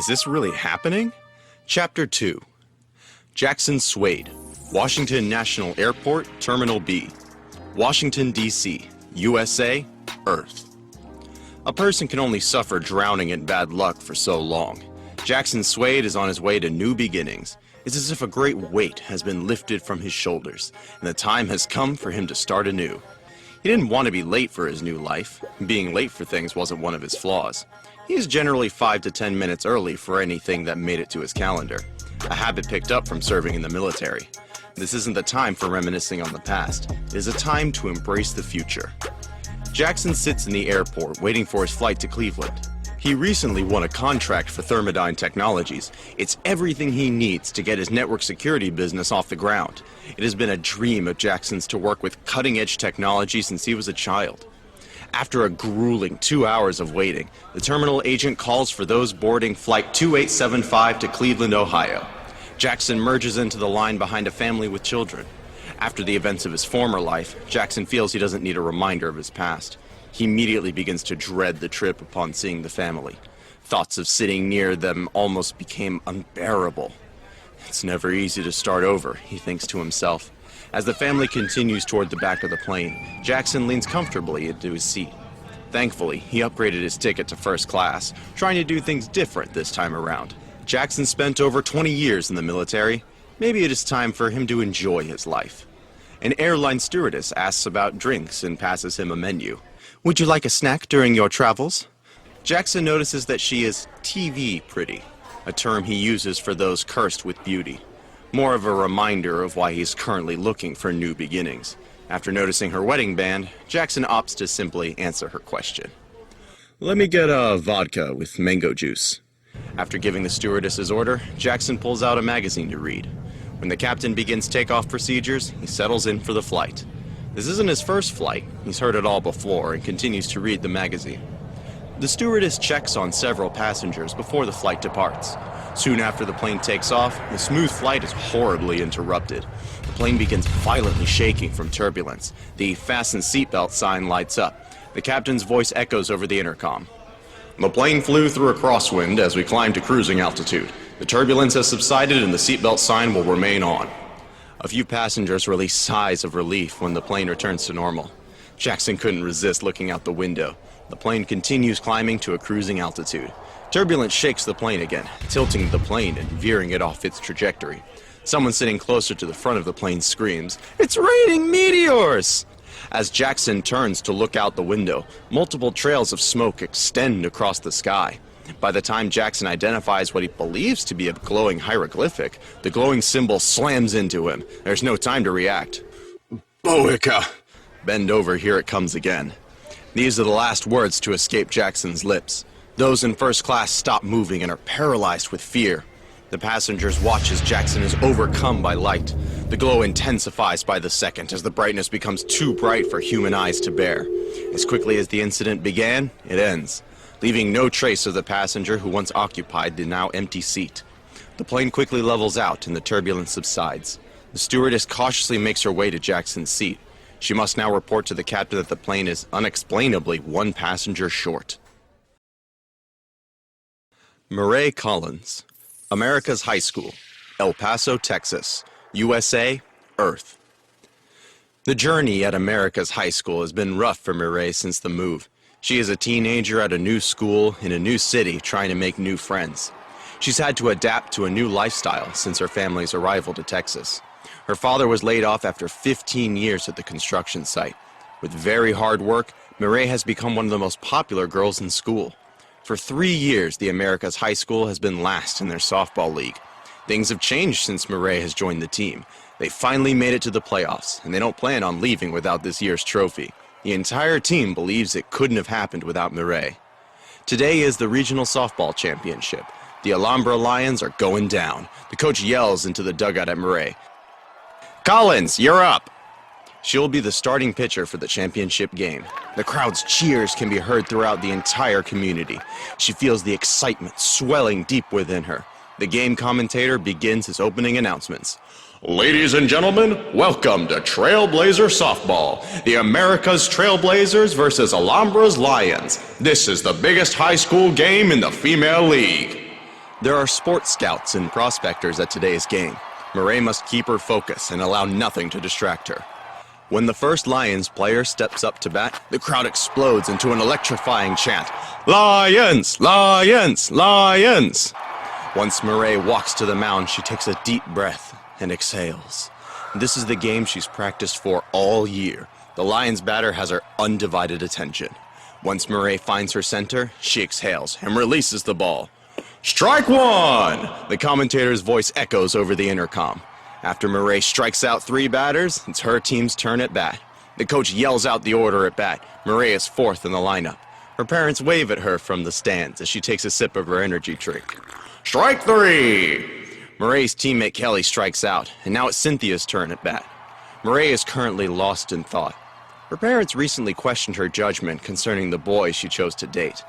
Is this really happening? Chapter 2. Jackson Swade, Washington National Airport, Terminal B. Washington, D.C., USA, Earth. A person can only suffer drowning in bad luck for so long. Jackson Swade is on his way to new beginnings. It's as if a great weight has been lifted from his shoulders, and the time has come for him to start anew. He didn't want to be late for his new life. Being late for things wasn't one of his flaws. He is generally 5 to 10 minutes early for anything that made it to his calendar, a habit picked up from serving in the military. This isn't the time for reminiscing on the past. It is a time to embrace the future. Jackson sits in the airport waiting for his flight to Cleveland. He recently won a contract for Thermodyne Technologies. It's everything he needs to get his network security business off the ground. It has been a dream of Jackson's to work with cutting-edge technology since he was a child. After a grueling 2 hours of waiting, the terminal agent calls for those boarding Flight 2875 to Cleveland, Ohio. Jackson merges into the line behind a family with children. After the events of his former life, Jackson feels he doesn't need a reminder of his past. He immediately begins to dread the trip upon seeing the family. Thoughts of sitting near them almost became unbearable. It's never easy to start over, he thinks to himself. As the family continues toward the back of the plane, Jackson leans comfortably into his seat. Thankfully, he upgraded his ticket to first class, trying to do things different this time around. Jackson spent over 20 years in the military. Maybe it is time for him to enjoy his life. An airline stewardess asks about drinks and passes him a menu. Would you like a snack during your travels? Jackson notices that she is TV pretty, a term he uses for those cursed with beauty. More of a reminder of why he's currently looking for new beginnings. After noticing her wedding band, Jackson opts to simply answer her question. Let me get a vodka with mango juice. After giving the stewardess his order, Jackson pulls out a magazine to read. When the captain begins takeoff procedures, he settles in for the flight. This isn't his first flight. He's heard it all before and continues to read the magazine. The stewardess checks on several passengers before the flight departs. Soon after the plane takes off, the smooth flight is horribly interrupted. The plane begins violently shaking from turbulence. The fasten seatbelt sign lights up. The captain's voice echoes over the intercom. The plane flew through a crosswind as we climbed to cruising altitude. The turbulence has subsided and the seatbelt sign will remain on. A few passengers release sighs of relief when the plane returns to normal. Jackson couldn't resist looking out the window. The plane continues climbing to a cruising altitude. Turbulence shakes the plane again, tilting the plane and veering it off its trajectory. Someone sitting closer to the front of the plane screams, "It's raining meteors!" As Jackson turns to look out the window, multiple trails of smoke extend across the sky. By the time Jackson identifies what he believes to be a glowing hieroglyphic, the glowing symbol slams into him. There's no time to react. Boica! Bend over, here it comes again. These are the last words to escape Jackson's lips. Those in first class stop moving and are paralyzed with fear. The passengers watch as Jackson is overcome by light. The glow intensifies by the second as the brightness becomes too bright for human eyes to bear. As quickly as the incident began, it ends, leaving no trace of the passenger who once occupied the now empty seat. The plane quickly levels out and the turbulence subsides. The stewardess cautiously makes her way to Jackson's seat. She must now report to the captain that the plane is unexplainably one passenger short. Murray Collins, America's High School, El Paso, Texas, USA, Earth. The journey at America's High School has been rough for Murray since the move. She is a teenager at a new school in a new city trying to make new friends. She's had to adapt to a new lifestyle since her family's arrival to Texas. Her father was laid off after 15 years at the construction site. With very hard work, Murray has become one of the most popular girls in school. For 3 years, the America's High School has been last in their softball league. Things have changed since Murray has joined the team. They finally made it to the playoffs, and they don't plan on leaving without this year's trophy. The entire team believes it couldn't have happened without Murray. Today is the regional softball championship. The Alhambra Lions are going down. The coach yells into the dugout at Murray. Collins, you're up! She'll be the starting pitcher for the championship game. The crowd's cheers can be heard throughout the entire community. She feels the excitement swelling deep within her. The game commentator begins his opening announcements. Ladies and gentlemen, welcome to Trailblazer Softball, the America's Trailblazers versus Alhambra's Lions. This is the biggest high school game in the female league. There are sports scouts and prospectors at today's game. Murray must keep her focus and allow nothing to distract her. When the first Lions player steps up to bat, the crowd explodes into an electrifying chant. Lions! Lions! Lions! Once Murray walks to the mound, she takes a deep breath and exhales. This is the game she's practiced for all year. The Lions batter has her undivided attention. Once Murray finds her center, she exhales and releases the ball. Strike one! The commentator's voice echoes over the intercom. After Murray strikes out 3 batters, it's her team's turn at bat. The coach yells out the order at bat. Murray is 4th in the lineup. Her parents wave at her from the stands as she takes a sip of her energy drink. Strike 3! Murray's teammate Kelly strikes out, and now it's Cynthia's turn at bat. Murray is currently lost in thought. Her parents recently questioned her judgment concerning the boy she chose to date.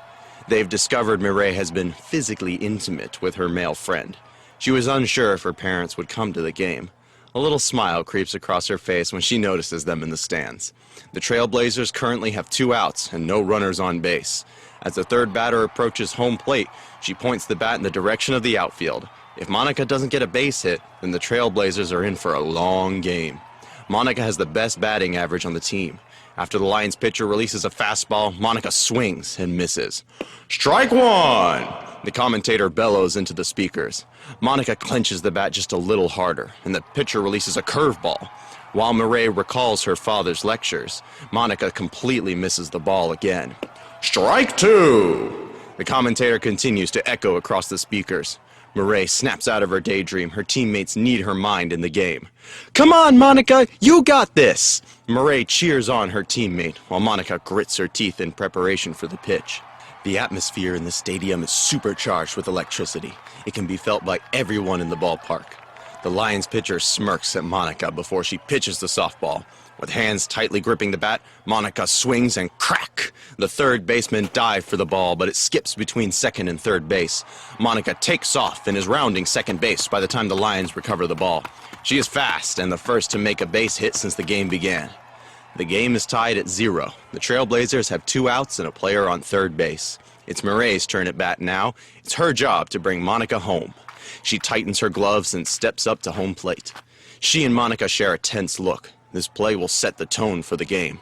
They've discovered Murray has been physically intimate with her male friend. She was unsure if her parents would come to the game. A little smile creeps across her face when she notices them in the stands. The Trailblazers currently have 2 outs and no runners on base. As the 3rd batter approaches home plate, she points the bat in the direction of the outfield. If Monica doesn't get a base hit, then the Trailblazers are in for a long game. Monica has the best batting average on the team. After the Lions pitcher releases a fastball, Monica swings and misses. Strike 1! The commentator bellows into the speakers. Monica clenches the bat just a little harder, and the pitcher releases a curveball. While Murray recalls her father's lectures, Monica completely misses the ball again. Strike 2! The commentator continues to echo across the speakers. Murray snaps out of her daydream. Her teammates need her mind in the game. Come on, Monica, you got this! Murray cheers on her teammate, while Monica grits her teeth in preparation for the pitch. The atmosphere in the stadium is supercharged with electricity. It can be felt by everyone in the ballpark. The Lions pitcher smirks at Monica before she pitches the softball. With hands tightly gripping the bat, Monica swings and crack! The 3rd baseman dives for the ball, but it skips between 2nd and 3rd base. Monica takes off and is rounding 2nd base by the time the Lions recover the ball. She is fast and the first to make a base hit since the game began. The game is tied at 0. The Trailblazers have 2 outs and a player on 3rd base. It's Murray's turn at bat now. It's her job to bring Monica home. She tightens her gloves and steps up to home plate. She and Monica share a tense look. This play will set the tone for the game.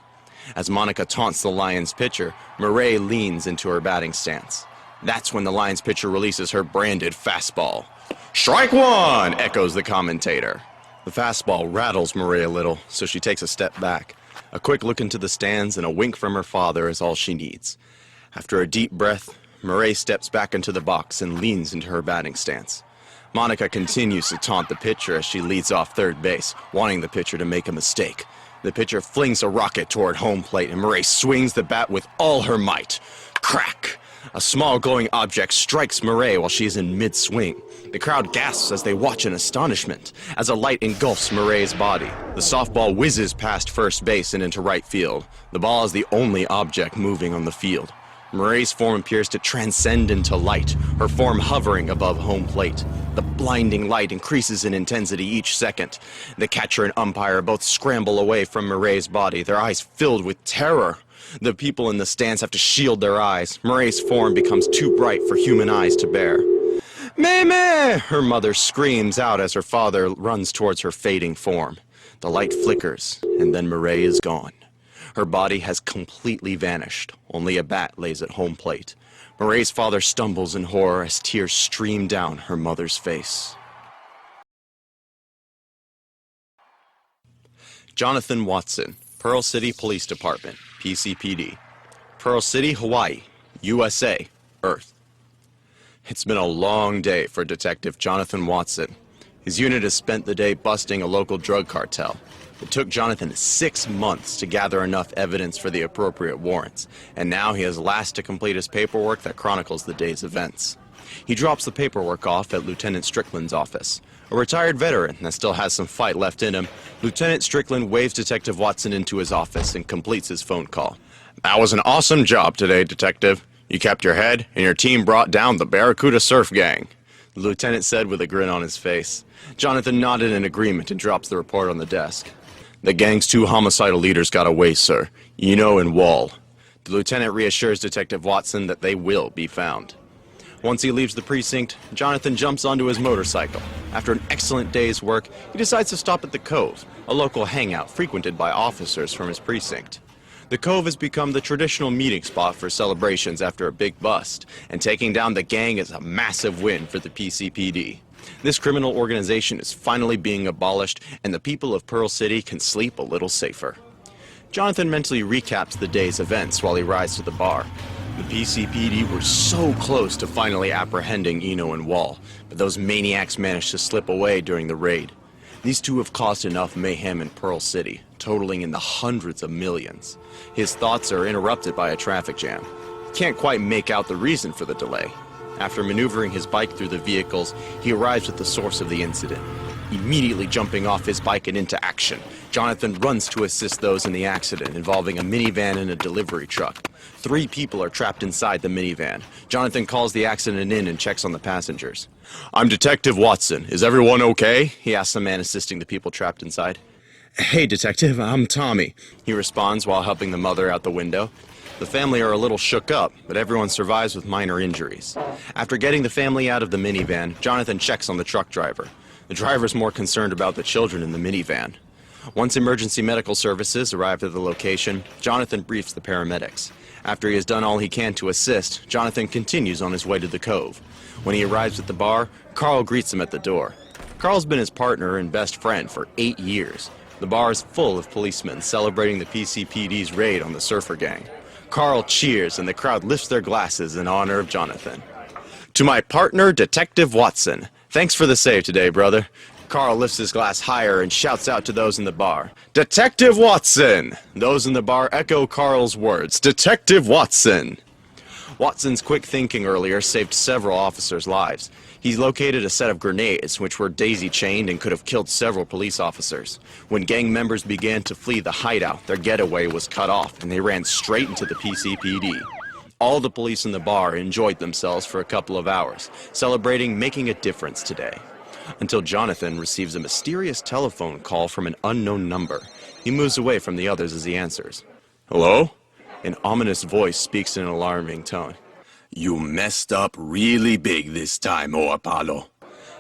As Monica taunts the Lions pitcher, Murray leans into her batting stance. That's when the Lions pitcher releases her branded fastball. Strike 1! Echoes the commentator. The fastball rattles Murray a little, so she takes a step back. A quick look into the stands and a wink from her father is all she needs. After a deep breath, Murray steps back into the box and leans into her batting stance. Monica continues to taunt the pitcher as she leads off 3rd base, wanting the pitcher to make a mistake. The pitcher flings a rocket toward home plate and Murray swings the bat with all her might. Crack! A small glowing object strikes Murray while she is in mid-swing. The crowd gasps as they watch in astonishment as a light engulfs Murray's body. The softball whizzes past 1st base and into right field. The ball is the only object moving on the field. Murray's form appears to transcend into light, her form hovering above home plate. The blinding light increases in intensity each second. The catcher and umpire both scramble away from Murray's body, their eyes filled with terror. The people in the stands have to shield their eyes. Murray's form becomes too bright for human eyes to bear. Meme! Her mother screams out as her father runs towards her fading form. The light flickers, and then Murray is gone. Her body has completely vanished. Only a bat lays at home plate. Murray's father stumbles in horror as tears stream down her mother's face. Jonathan Watson, Pearl City Police Department, PCPD. Pearl City, Hawaii, USA, Earth. It's been a long day for Detective Jonathan Watson. His unit has spent the day busting a local drug cartel. It took Jonathan 6 months to gather enough evidence for the appropriate warrants, and now he has last to complete his paperwork that chronicles the day's events. He drops the paperwork off at Lieutenant Strickland's office. A retired veteran that still has some fight left in him, Lieutenant Strickland waves Detective Watson into his office and completes his phone call. That was an awesome job today, Detective. You kept your head, and your team brought down the Barracuda Surf Gang, the lieutenant said with a grin on his face. Jonathan nodded in agreement and drops the report on the desk. The gang's 2 homicidal leaders got away, sir. Eno and Wall. The lieutenant reassures Detective Watson that they will be found. Once he leaves the precinct, Jonathan jumps onto his motorcycle. After an excellent day's work, he decides to stop at the Cove, a local hangout frequented by officers from his precinct. The Cove has become the traditional meeting spot for celebrations after a big bust, and taking down the gang is a massive win for the PCPD. This criminal organization is finally being abolished, and the people of Pearl City can sleep a little safer. Jonathan mentally recaps the day's events while he rides to the bar. The PCPD were so close to finally apprehending Eno and Wall, but those maniacs managed to slip away during the raid. These two have caused enough mayhem in Pearl City, totaling in the hundreds of millions. His thoughts are interrupted by a traffic jam. He can't quite make out the reason for the delay. After maneuvering his bike through the vehicles, he arrives at the source of the incident. Immediately jumping off his bike and into action, Jonathan runs to assist those in the accident involving a minivan and a delivery truck. 3 people are trapped inside the minivan. Jonathan calls the accident in and checks on the passengers. "I'm Detective Watson. Is everyone okay?" he asks the man assisting the people trapped inside. "Hey, Detective, I'm Tommy," he responds while helping the mother out the window. The family are a little shook up, but everyone survives with minor injuries. After getting the family out of the minivan, Jonathan checks on the truck driver. The driver's more concerned about the children in the minivan. Once emergency medical services arrive at the location, Jonathan briefs the paramedics. After he has done all he can to assist, Jonathan continues on his way to the Cove. When he arrives at the bar, Carl greets him at the door. Carl's been his partner and best friend for 8 years. The bar is full of policemen celebrating the PCPD's raid on the surfer gang. Carl cheers and the crowd lifts their glasses in honor of Jonathan. "To my partner, Detective Watson. Thanks for the save today, brother." Carl lifts his glass higher and shouts out to those in the bar, "Detective Watson!" Those in the bar echo Carl's words, "Detective Watson!" Watson's quick thinking earlier saved several officers' lives. He located a set of grenades which were daisy-chained and could have killed several police officers. When gang members began to flee the hideout, their getaway was cut off and they ran straight into the PCPD. All the police in the bar enjoyed themselves for a couple of hours, celebrating making a difference today. Until Jonathan receives a mysterious telephone call from an unknown number. He moves away from the others as he answers. "Hello?" An ominous voice speaks in an alarming tone. "You messed up really big this time, oh Apollo."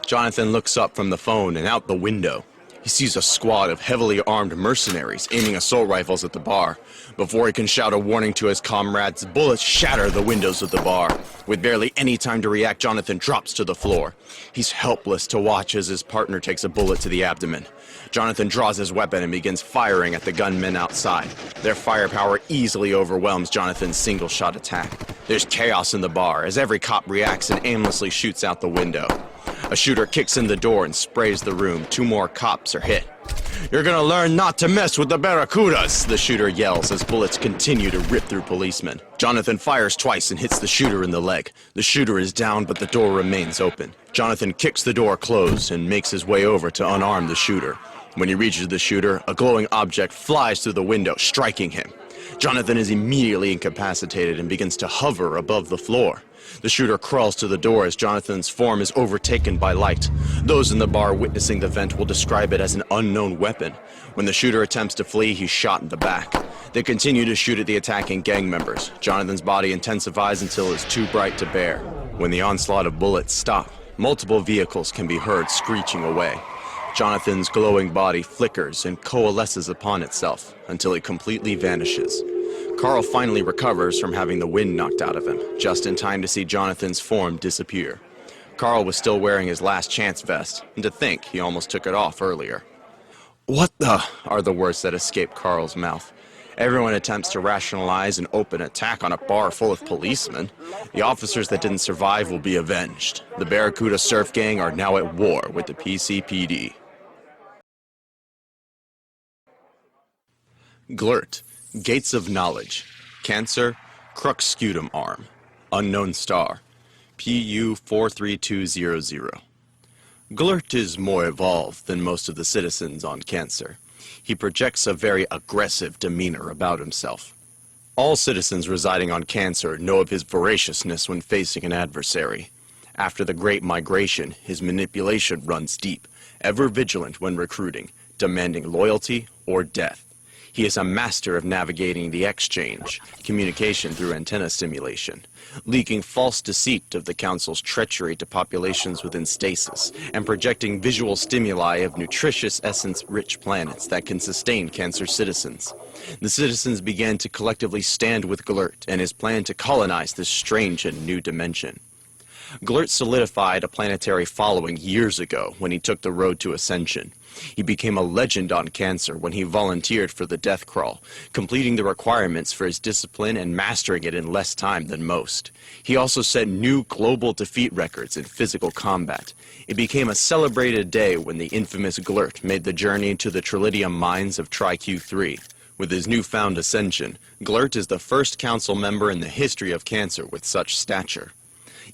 Jonathan looks up from the phone and out the window. He sees a squad of heavily armed mercenaries aiming assault rifles at the bar. Before he can shout a warning to his comrades, bullets shatter the windows of the bar. With barely any time to react, Jonathan drops to the floor. He's helpless to watch as his partner takes a bullet to the abdomen. Jonathan draws his weapon and begins firing at the gunmen outside. Their firepower easily overwhelms Jonathan's single-shot attack. There's chaos in the bar as every cop reacts and aimlessly shoots out the window. A shooter kicks in the door and sprays the room. 2 more cops are hit. "You're gonna learn not to mess with the barracudas," the shooter yells as bullets continue to rip through policemen. Jonathan fires twice and hits the shooter in the leg. The shooter is down, but the door remains open. Jonathan kicks the door closed and makes his way over to unarm the shooter. When he reaches the shooter, a glowing object flies through the window, striking him. Jonathan is immediately incapacitated and begins to hover above the floor. The shooter crawls to the door as Jonathan's form is overtaken by light. Those in the bar witnessing the event will describe it as an unknown weapon. When the shooter attempts to flee, he's shot in the back. They continue to shoot at the attacking gang members. Jonathan's body intensifies until it's too bright to bear. When the onslaught of bullets stop, multiple vehicles can be heard screeching away. Jonathan's glowing body flickers and coalesces upon itself until it completely vanishes. Carl finally recovers from having the wind knocked out of him, just in time to see Jonathan's form disappear. Carl was still wearing his last chance vest, and to think he almost took it off earlier. "What the?" are the words that escape Carl's mouth. Everyone attempts to rationalize an open attack on a bar full of policemen. The officers that didn't survive will be avenged. The Barracuda Surf Gang are now at war with the PCPD. Gli'rt, Gates of Knowledge, Cancer, Crux Scutum Arm, Unknown Star, PU 43200. Gli'rt is more evolved than most of the citizens on Cancer. He projects a very aggressive demeanor about himself. All citizens residing on Cancer know of his voraciousness when facing an adversary. After the Great Migration, his manipulation runs deep, ever vigilant when recruiting, demanding loyalty or death. He is a master of navigating the exchange, communication through antenna simulation, leaking false deceit of the Council's treachery to populations within stasis, and projecting visual stimuli of nutritious essence-rich planets that can sustain Cancer citizens. The citizens began to collectively stand with Gli'rt and his plan to colonize this strange and new dimension. Gli'rt solidified a planetary following years ago when he took the road to ascension. He became a legend on Cancer when he volunteered for the death crawl, completing the requirements for his discipline and mastering it in less time than most. He also set new global defeat records in physical combat. It became a celebrated day when the infamous Gli'rt made the journey to the Trilidium mines of Tri-Q3. With his newfound ascension, Gli'rt is the first council member in the history of Cancer with such stature.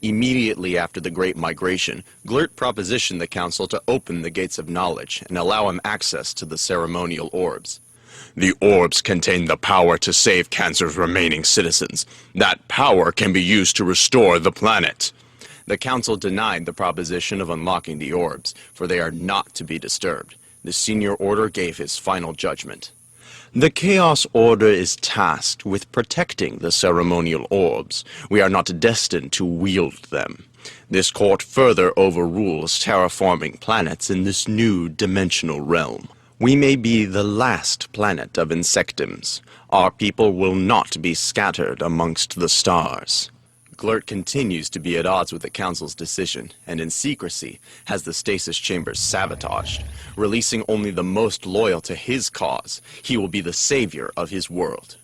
Immediately after the Great Migration, Gli'rt propositioned the Council to open the gates of knowledge and allow him access to the ceremonial orbs. The orbs contain the power to save Cancer's remaining citizens. That power can be used to restore the planet. The Council denied the proposition of unlocking the orbs, for they are not to be disturbed. The Senior Order gave his final judgment. The Chaos Order is tasked with protecting the ceremonial orbs. We are not destined to wield them. This court further overrules terraforming planets in this new dimensional realm. We may be the last planet of Xtremes. Our people will not be scattered amongst the stars. Gli'rt continues to be at odds with the Council's decision, and in secrecy has the stasis chambers sabotaged. Releasing only the most loyal to his cause, he will be the savior of his world.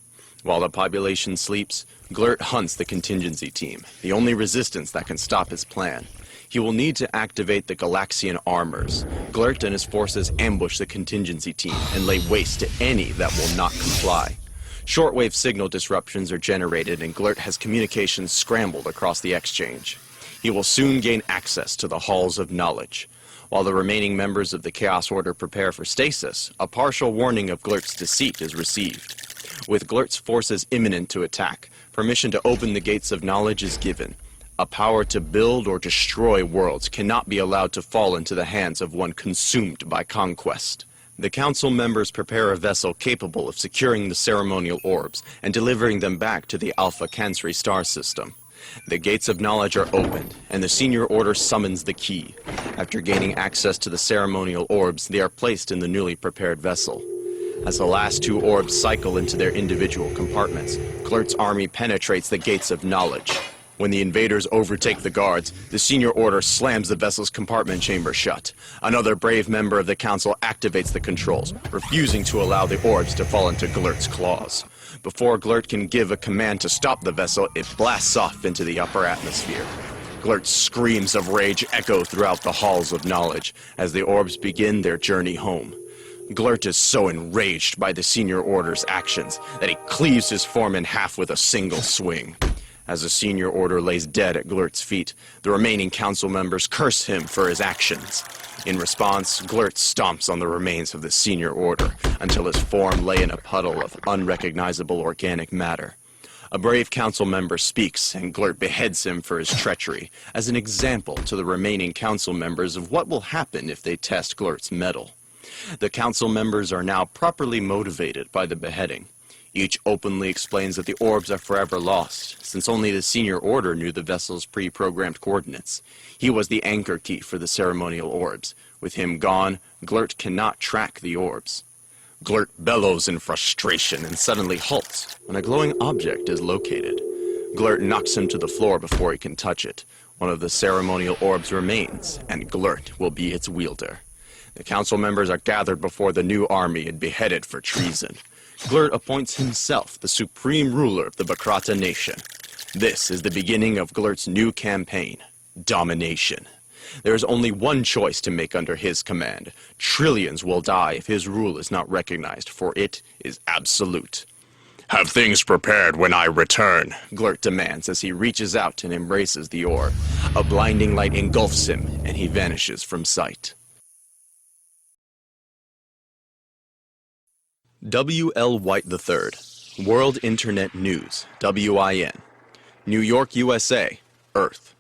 While the population sleeps, Gli'rt hunts the contingency team, the only resistance that can stop his plan. He will need to activate the Galaxian armors. Gli'rt and his forces ambush the contingency team and lay waste to any that will not comply. Shortwave signal disruptions are generated and Gli'rt has communications scrambled across the exchange. He will soon gain access to the halls of knowledge. While the remaining members of the Chaos Order prepare for stasis, a partial warning of Glirt's deceit is received. With Glirt's forces imminent to attack, permission to open the gates of knowledge is given. A power to build or destroy worlds cannot be allowed to fall into the hands of one consumed by conquest. The Council members prepare a vessel capable of securing the ceremonial orbs and delivering them back to the Alpha Cancri star system. The gates of knowledge are opened, and the Senior Order summons the key. After gaining access to the ceremonial orbs, they are placed in the newly prepared vessel. As the last two orbs cycle into their individual compartments, Glirt's army penetrates the gates of knowledge. When the invaders overtake the guards, the Senior Order slams the vessel's compartment chamber shut. Another brave member of the Council activates the controls, refusing to allow the orbs to fall into Glirt's claws. Before Gli'rt can give a command to stop the vessel, it blasts off into the upper atmosphere. Glirt's screams of rage echo throughout the halls of knowledge as the orbs begin their journey home. Gli'rt is so enraged by the Senior Order's actions that he cleaves his form in half with a single swing. As the Senior Order lays dead at Glirt's feet, the remaining Council members curse him for his actions. In response, Gli'rt stomps on the remains of the Senior Order until his form lay in a puddle of unrecognizable organic matter. A brave Council member speaks, and Gli'rt beheads him for his treachery, as an example to the remaining Council members of what will happen if they test Glirt's mettle. The Council members are now properly motivated by the beheading. Each openly explains that the orbs are forever lost, since only the Senior Order knew the vessel's pre-programmed coordinates. He was the anchor key for the ceremonial orbs. With him gone, Gli'rt cannot track the orbs. Gli'rt bellows in frustration and suddenly halts when a glowing object is located. Gli'rt knocks him to the floor before he can touch it. One of the ceremonial orbs remains, and Gli'rt will be its wielder. The Council members are gathered before the new army and beheaded for treason. Gli'rt appoints himself the supreme ruler of the Bakrata nation. This is the beginning of Glirt's new campaign, domination. There is only one choice to make under his command. Trillions will die if his rule is not recognized, for it is absolute. Have things prepared when I return, Gli'rt demands as he reaches out and embraces the orb. A blinding light engulfs him, and he vanishes from sight. W. L. White III, World Internet News, WIN, New York, USA, Earth.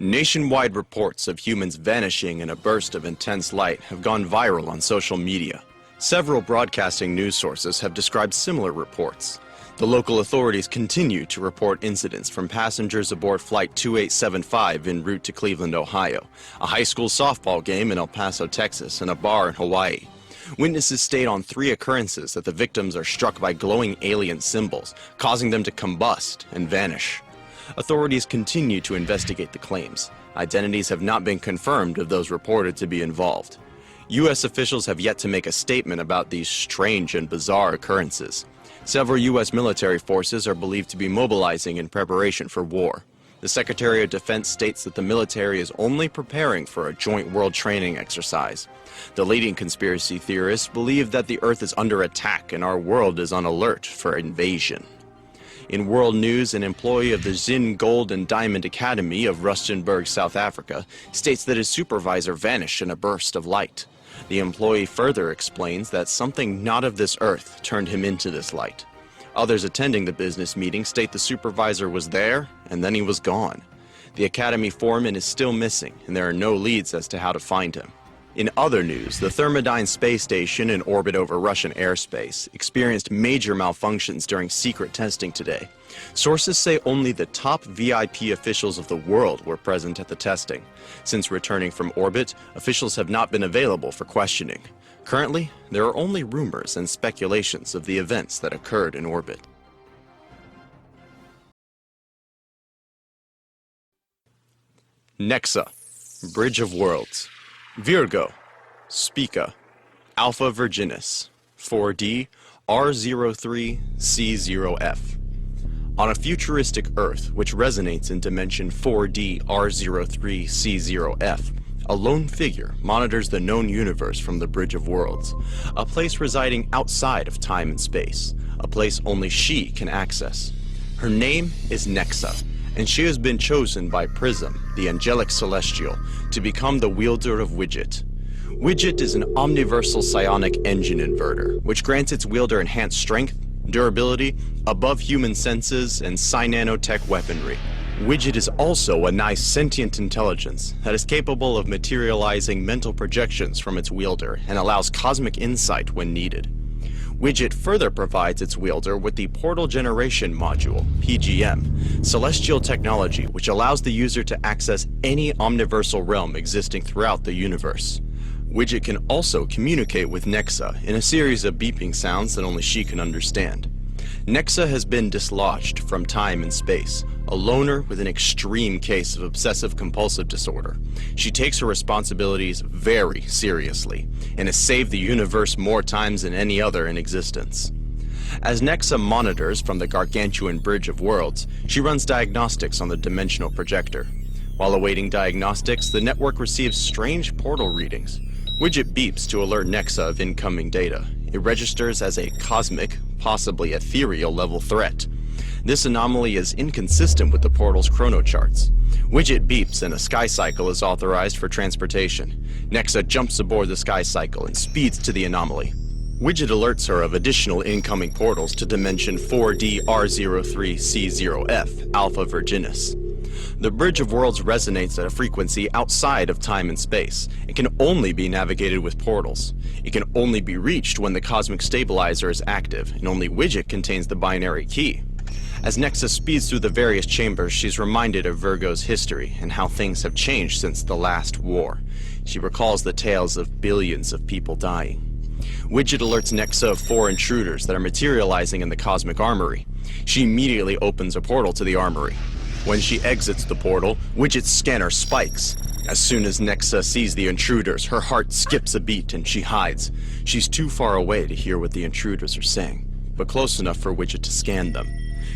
Nationwide reports of humans vanishing in a burst of intense light have gone viral on social media. Several broadcasting news sources have described similar reports. The local authorities continue to report incidents from passengers aboard Flight 2875 en route to Cleveland, Ohio, a high school softball game in El Paso, Texas, and a bar in Hawaii. Witnesses state on 3 occurrences that the victims are struck by glowing alien symbols, causing them to combust and vanish. Authorities continue to investigate the claims. Identities have not been confirmed of those reported to be involved. U.S. officials have yet to make a statement about these strange and bizarre occurrences. Several U.S. military forces are believed to be mobilizing in preparation for war. The Secretary of Defense states that the military is only preparing for a joint world training exercise. The leading conspiracy theorists believe that the Earth is under attack and our world is on alert for invasion. In world news, an employee of the Zin Gold and Diamond Academy of Rustenburg, South Africa, states that his supervisor vanished in a burst of light. The employee further explains that something not of this earth turned him into this light. Others attending the business meeting state the supervisor was there and then he was gone. The academy foreman is still missing and there are no leads as to how to find him. In other news, the Thermodyne space station in orbit over Russian airspace experienced major malfunctions during secret testing today. Sources say only the top VIP officials of the world were present at the testing. Since returning from orbit, officials have not been available for questioning. Currently, there are only rumors and speculations of the events that occurred in orbit. Nexa, Bridge of Worlds. Virgo, Spica, Alpha Virginis, 4D, R03C0F. On a futuristic Earth which resonates in dimension 4D R03C0F, a lone figure monitors the known universe from the Bridge of Worlds, a place residing outside of time and space, a place only she can access. Her name is Nexa, and she has been chosen by Prism, the angelic celestial, to become the wielder of Widget. Widget is an omniversal psionic engine inverter, which grants its wielder enhanced strength, durability, above-human senses, and psi-nanotech weaponry. Widget is also a nice sentient intelligence that is capable of materializing mental projections from its wielder and allows cosmic insight when needed. Widget further provides its wielder with the Portal Generation Module, PGM, celestial technology which allows the user to access any omniversal realm existing throughout the universe. Widget can also communicate with Nexa in a series of beeping sounds that only she can understand. Nexa has been dislodged from time and space, a loner with an extreme case of obsessive-compulsive disorder. She takes her responsibilities very seriously and has saved the universe more times than any other in existence. As Nexa monitors from the gargantuan Bridge of Worlds, she runs diagnostics on the dimensional projector. While awaiting diagnostics, the network receives strange portal readings. Widget beeps to alert Nexa of incoming data. It registers as a cosmic, possibly ethereal level threat. This anomaly is inconsistent with the portal's chronocharts. Widget beeps and a sky cycle is authorized for transportation. Nexa jumps aboard the sky cycle and speeds to the anomaly. Widget alerts her of additional incoming portals to dimension 4D R03C0F, Alpha Virginis. The Bridge of Worlds resonates at a frequency outside of time and space. It can only be navigated with portals. It can only be reached when the cosmic stabilizer is active, and only Widget contains the binary key. As Nexa speeds through the various chambers, she's reminded of Virgo's history and how things have changed since the last war. She recalls the tales of billions of people dying. Widget alerts Nexa of 4 intruders that are materializing in the cosmic armory. She immediately opens a portal to the armory. When she exits the portal, Widget's scanner spikes. As soon as Nexa sees the intruders, her heart skips a beat and she hides. She's too far away to hear what the intruders are saying, but close enough for Widget to scan them.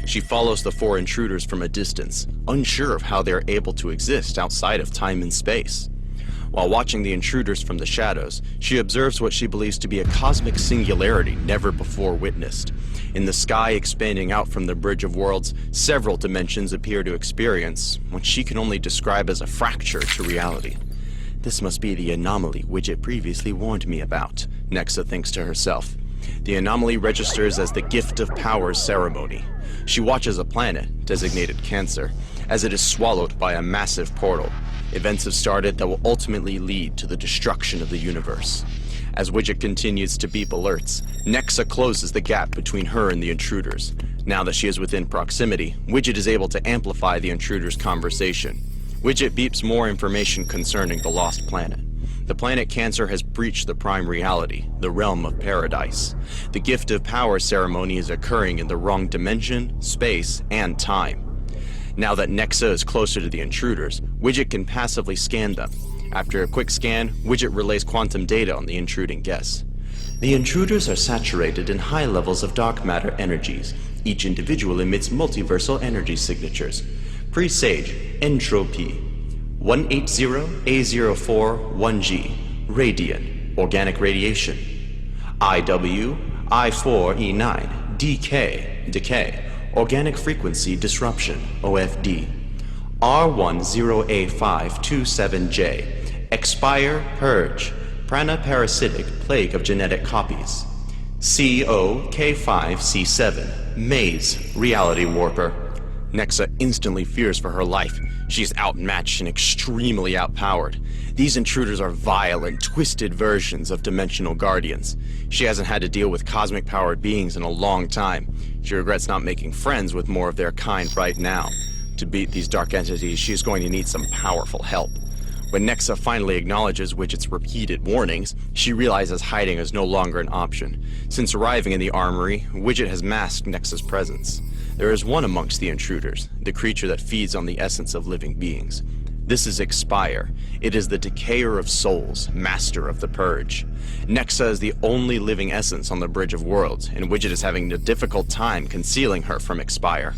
She follows the 4 intruders from a distance, unsure of how they are able to exist outside of time and space. While watching the intruders from the shadows, she observes what she believes to be a cosmic singularity never before witnessed. In the sky expanding out from the Bridge of Worlds, several dimensions appear to experience what she can only describe as a fracture to reality. This must be the anomaly Widget previously warned me about, Nexa thinks to herself. The anomaly registers as the Gift of Power's ceremony. She watches a planet, designated Cancer, as it is swallowed by a massive portal. Events have started that will ultimately lead to the destruction of the universe. As Widget continues to beep alerts, Nexa closes the gap between her and the intruders. Now that she is within proximity, Widget is able to amplify the intruders' conversation. Widget beeps more information concerning the lost planet. The planet Cancer has breached the prime reality, the realm of paradise. The gift of power ceremony is occurring in the wrong dimension, space, and time. Now that Nexa is closer to the intruders, Widget can passively scan them. After a quick scan, Widget relays quantum data on the intruding guests. The intruders are saturated in high levels of dark matter energies. Each individual emits multiversal energy signatures. Presage, entropy, 180A041G, radiant, organic radiation. IW, I4E9, decay, organic frequency disruption, OFD. R10A527J, expire, purge, prana-parasitic plague of genetic copies. COK5C7, maze, reality warper. Nexa instantly fears for her life. She's outmatched and extremely outpowered. These intruders are vile and twisted versions of dimensional guardians. She hasn't had to deal with cosmic-powered beings in a long time. She regrets not making friends with more of their kind right now. To beat these dark entities, she is going to need some powerful help. When Nexa finally acknowledges Widget's repeated warnings, she realizes hiding is no longer an option. Since arriving in the armory, Widget has masked Nexa's presence. There is one amongst the intruders, the creature that feeds on the essence of living beings. This is Expire. It is the decayer of souls, master of the purge. Nexa is the only living essence on the Bridge of Worlds, and Widget is having a difficult time concealing her from Expire.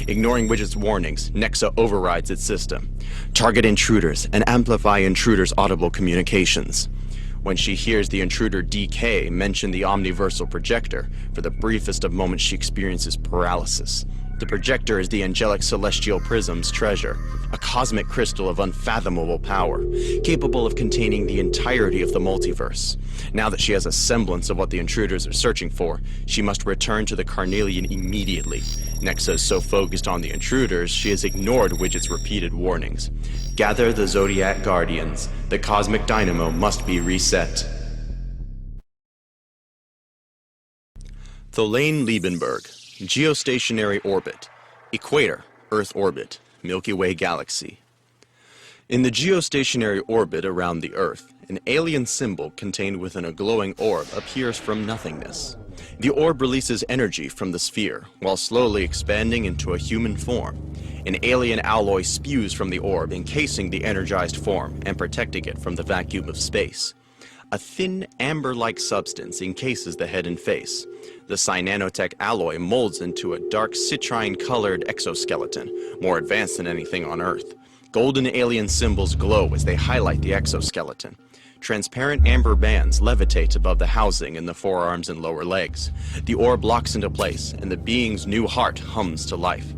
Ignoring Widget's warnings, Nexa overrides its system. Target intruders and amplify intruders' audible communications. When she hears the intruder DK mention the omniversal projector, for the briefest of moments she experiences paralysis. The projector is the angelic celestial prism's treasure, a cosmic crystal of unfathomable power, capable of containing the entirety of the multiverse. Now that she has a semblance of what the intruders are searching for, she must return to the Carnelian immediately. Nexa is so focused on the intruders, she has ignored Widget's repeated warnings. Gather the Zodiac Guardians. The cosmic dynamo must be reset. Tholain Liebenberg. Geostationary orbit. Equator, Earth orbit, Milky Way galaxy. In the geostationary orbit around the Earth, an alien symbol contained within a glowing orb appears from nothingness. The orb releases energy from the sphere, while slowly expanding into a human form. An alien alloy spews from the orb, encasing the energized form and protecting it from the vacuum of space. A thin, amber-like substance encases the head and face. The cyananotech alloy molds into a dark citrine-colored exoskeleton, more advanced than anything on Earth. Golden alien symbols glow as they highlight the exoskeleton. Transparent amber bands levitate above the housing in the forearms and lower legs. The orb locks into place, and the being's new heart hums to life.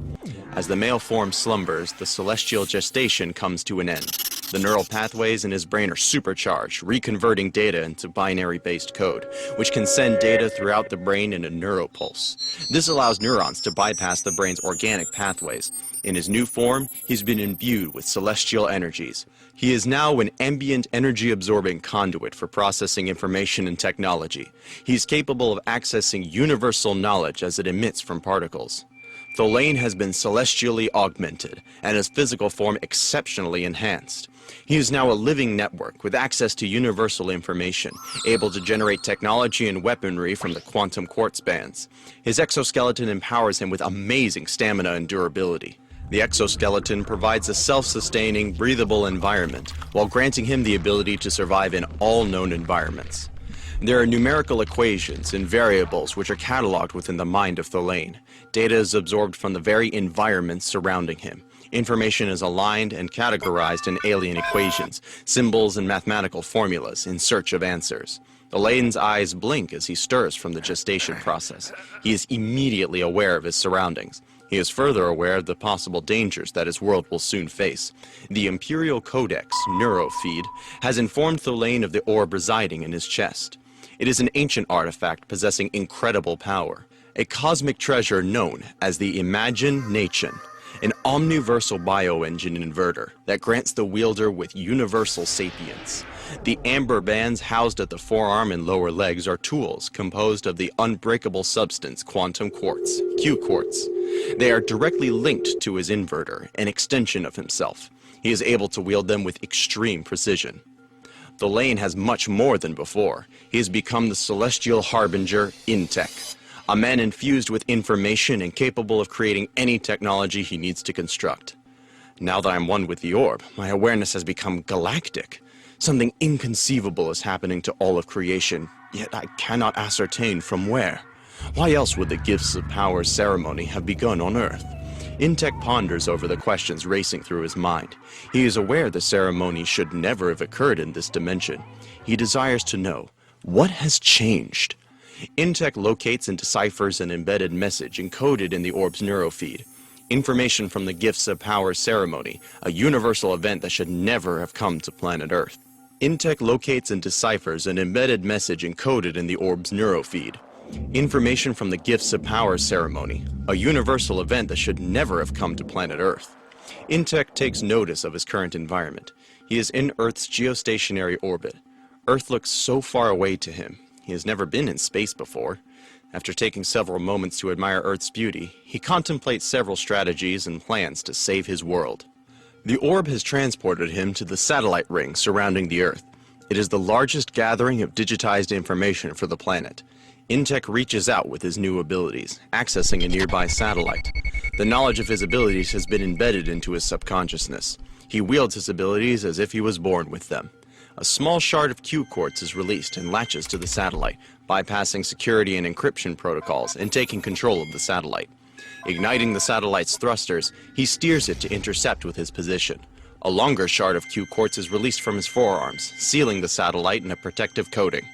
As the male form slumbers, the celestial gestation comes to an end. The neural pathways in his brain are supercharged, reconverting data into binary-based code, which can send data throughout the brain in a neuropulse. This allows neurons to bypass the brain's organic pathways. In his new form, he's been imbued with celestial energies. He is now an ambient energy-absorbing conduit for processing information and technology. He's capable of accessing universal knowledge as it emits from particles. Tholain has been celestially augmented, and his physical form exceptionally enhanced. He is now a living network with access to universal information, able to generate technology and weaponry from the quantum quartz bands. His exoskeleton empowers him with amazing stamina and durability. The exoskeleton provides a self-sustaining, breathable environment, while granting him the ability to survive in all known environments. There are numerical equations and variables which are cataloged within the mind of Tholain. Data is absorbed from the very environment surrounding him. Information is aligned and categorized in alien equations, symbols, and mathematical formulas in search of answers. Tholain's eyes blink as he stirs from the gestation process. He is immediately aware of his surroundings. He is further aware of the possible dangers that his world will soon face. The Imperial Codex, Neurofeed, has informed Tholain of the orb residing in his chest. It is an ancient artifact possessing incredible power, a cosmic treasure known as the Imagination, an omniversal bioengine inverter that grants the wielder with universal sapience. The amber bands housed at the forearm and lower legs are tools composed of the unbreakable substance quantum quartz, Q-quartz. They are directly linked to his inverter, an extension of himself. He is able to wield them with extreme precision. The lane has much more than before. He has become the celestial harbinger, Intech, a man infused with information and capable of creating any technology he needs to construct. Now that I'm one with the orb, my awareness has become galactic. Something inconceivable is happening to all of creation, yet I cannot ascertain from where. Why else would the Gifts of Power ceremony have begun on Earth? Intech ponders over the questions racing through his mind. He is aware the ceremony should never have occurred in this dimension. He desires to know, what has changed? Intech locates and deciphers an embedded message encoded in the orb's neurofeed. Information from the Gifts of Power ceremony, a universal event that should never have come to planet Earth. Intech locates and deciphers an embedded message encoded in the orb's neurofeed. Information from the Gifts of Power ceremony, a universal event that should never have come to planet Earth. Intech takes notice of his current environment. He is in Earth's geostationary orbit. Earth looks so far away to him. He has never been in space before. After taking several moments to admire Earth's beauty, he contemplates several strategies and plans to save his world. The orb has transported him to the satellite ring surrounding the Earth. It is the largest gathering of digitized information for the planet. Intech reaches out with his new abilities, accessing a nearby satellite. The knowledge of his abilities has been embedded into his subconsciousness. He wields his abilities as if he was born with them. A small shard of Q-quartz is released and latches to the satellite, bypassing security and encryption protocols and taking control of the satellite. Igniting the satellite's thrusters, he steers it to intercept with his position. A longer shard of Q-quartz is released from his forearms, sealing the satellite in a protective coating.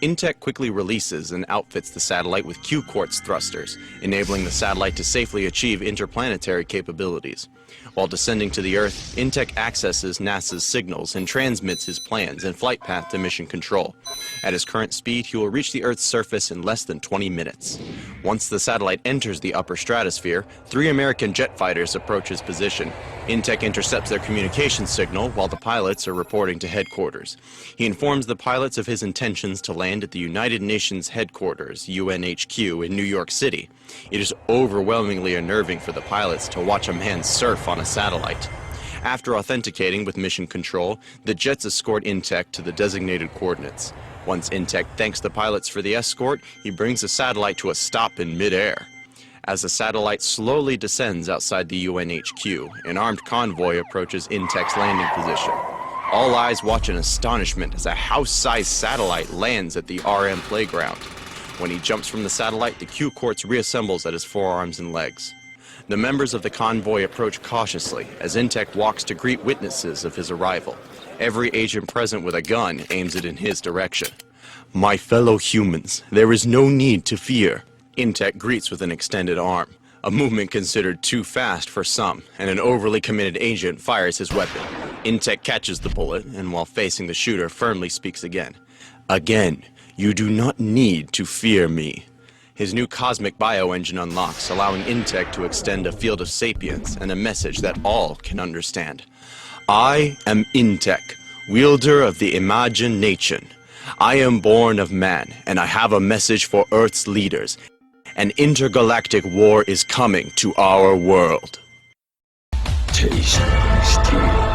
Intech quickly releases and outfits the satellite with Q-quartz thrusters, enabling the satellite to safely achieve interplanetary capabilities. While descending to the Earth, Intech accesses NASA's signals and transmits his plans and flight path to mission control. At his current speed, he will reach the Earth's surface in less than 20 minutes. Once the satellite enters the upper stratosphere, 3 American jet fighters approach his position. Intech intercepts their communication signal while the pilots are reporting to headquarters. He informs the pilots of his intentions to land at the United Nations headquarters, UNHQ, in New York City. It is overwhelmingly unnerving for the pilots to watch a man surf on a satellite. After authenticating with mission control, the jets escort Intech to the designated coordinates. Once Intech thanks the pilots for the escort, he brings the satellite to a stop in midair. As the satellite slowly descends outside the UNHQ, an armed convoy approaches Intech's landing position. All eyes watch in astonishment as a house-sized satellite lands at the RM playground. When he jumps from the satellite, the Q-quartz reassembles at his forearms and legs. The members of the convoy approach cautiously as Intech walks to greet witnesses of his arrival. Every agent present with a gun aims it in his direction. "My fellow humans, there is no need to fear." Intech greets with an extended arm, a movement considered too fast for some, and an overly committed agent fires his weapon. Intech catches the bullet, and while facing the shooter, firmly speaks again. "Again, you do not need to fear me." His new cosmic bioengine unlocks, allowing Intech to extend a field of sapience and a message that all can understand. "I am Intech, wielder of the imagination. I am born of man, and I have a message for Earth's leaders. An intergalactic war is coming to our world." Taste my steel.